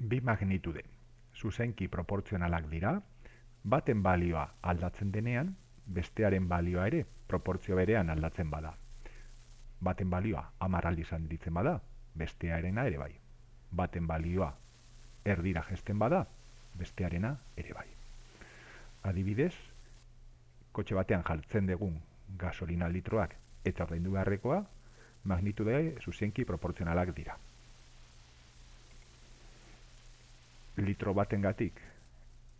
Bi magnitude zuzenki proportzionalak dira, baten balioa aldatzen denean, bestearen balioa ere proportzio berean aldatzen bada. Baten balioa 10 aldiz handitzen bada, bestearena ere bai. Baten balioa erdira jaisten bada, bestearena ere bai. Adibidez, kotxe batean jartzen dugun gasolina litroak eta ordaindu beharrekoa, magnitude zuzenki proportzionalak dira. Litro batengatik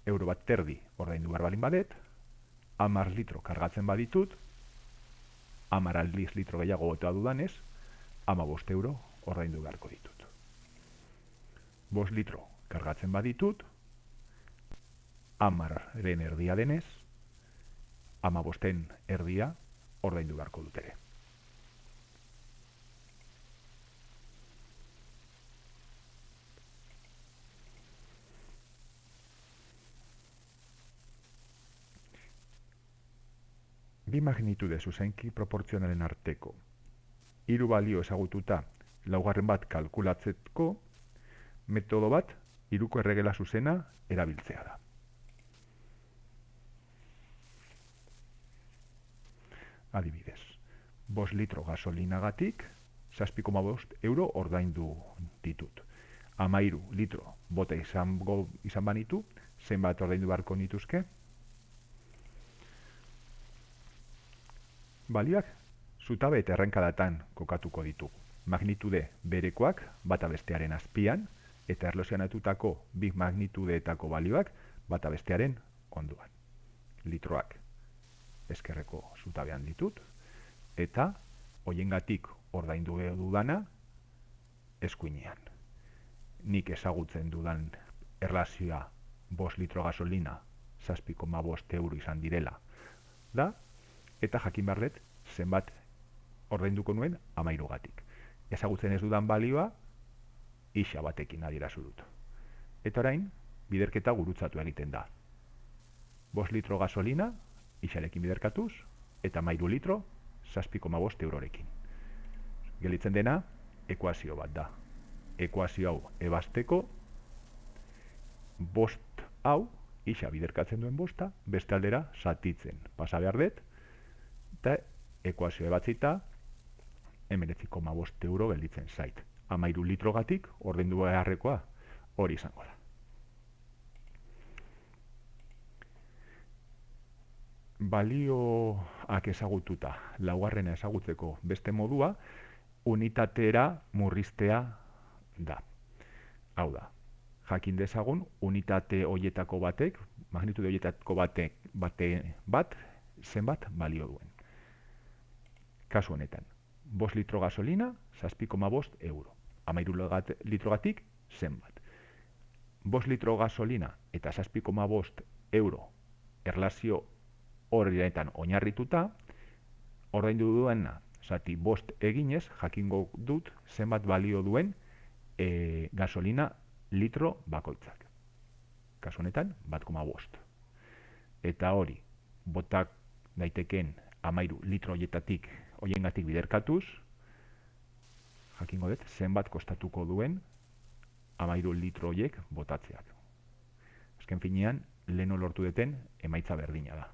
euro bat terdi ordaindu behar balin badet, 10 litro kargatzen baditut, 10 aldiz litro gehiago botea dudanez, 15 euro ordaindu beharko ditut. 5 litro kargatzen baditut, 10ren erdia denez, 15en erdia ordaindu beharko dut ere. Bi magnitude zuzenki proportzionalen arteko hiru balio ezagututa laugarren bat kalkulatzeko metodo bat hiruko erregela zuzena erabiltzea da. Adibidez, 5 litro gasolinagatik 7,5 euro ordaindu ditut. 13 litro bota izan banitu, zenbat ordaindu beharko nituzke? Balioak zutabe eta errenkadatan kokatuko ditugu. Magnitude berekoak bata bestearen azpian, eta erlazionatutako bi magnitudeetako balioak bata bestearen ondoan. Litroak ezkerreko zutabean ditut, eta hoiengatik ordaindu dudana eskuinean. Nik ezagutzen dudan erlazioa 5 litro gasolina 7,5 euro izan direla da, eta jakin barret zenbat ordainduko nuen 13gatik. Ezagutzen ez dudan balioa ixa batekin adierazu dut. Eta orain, biderketa gurutzatu egiten da. 5 litro gasolina ixarekin biderkatuz, eta 13 litro 7,5 eurorekin. Gelitzen dena, ekuazio bat da. Ekuazio hau ebasteko, 5 hau, ixa biderkatzen duen 5, beste aldera zatitzen pasa behar dut, eta ekuazio ebatzita 19,5 euro gelditzen zait. 13 litrogatik ordaindu beharrekoa hori izango da. Balioak ezagututa, laugarrena ezagutzeko beste modua, unitatera murriztea da. Hau da, jakin dezagun, unitate hoietako batek, magnitude hoietako bat, zenbat balio duen. Kasu honetan, 5 litro gasolina, 7,5 euro. 13 litrogatik, zenbat. 5 litro gasolina eta 7,5 euro erlazio horretan oinarrituta, ordaindu duena, zati 5 eginez, jakingo dut zenbat balio duen gasolina litro bakoitzak. Kasu honetan, 1,5. Eta hori, botak daiteken 13 litro hoiengatik biderkatuz, jakingo dut zenbat kostatuko duen 13 litro hoiek botatzeak. Azken finean, leheno lortu duten emaitza berdina da.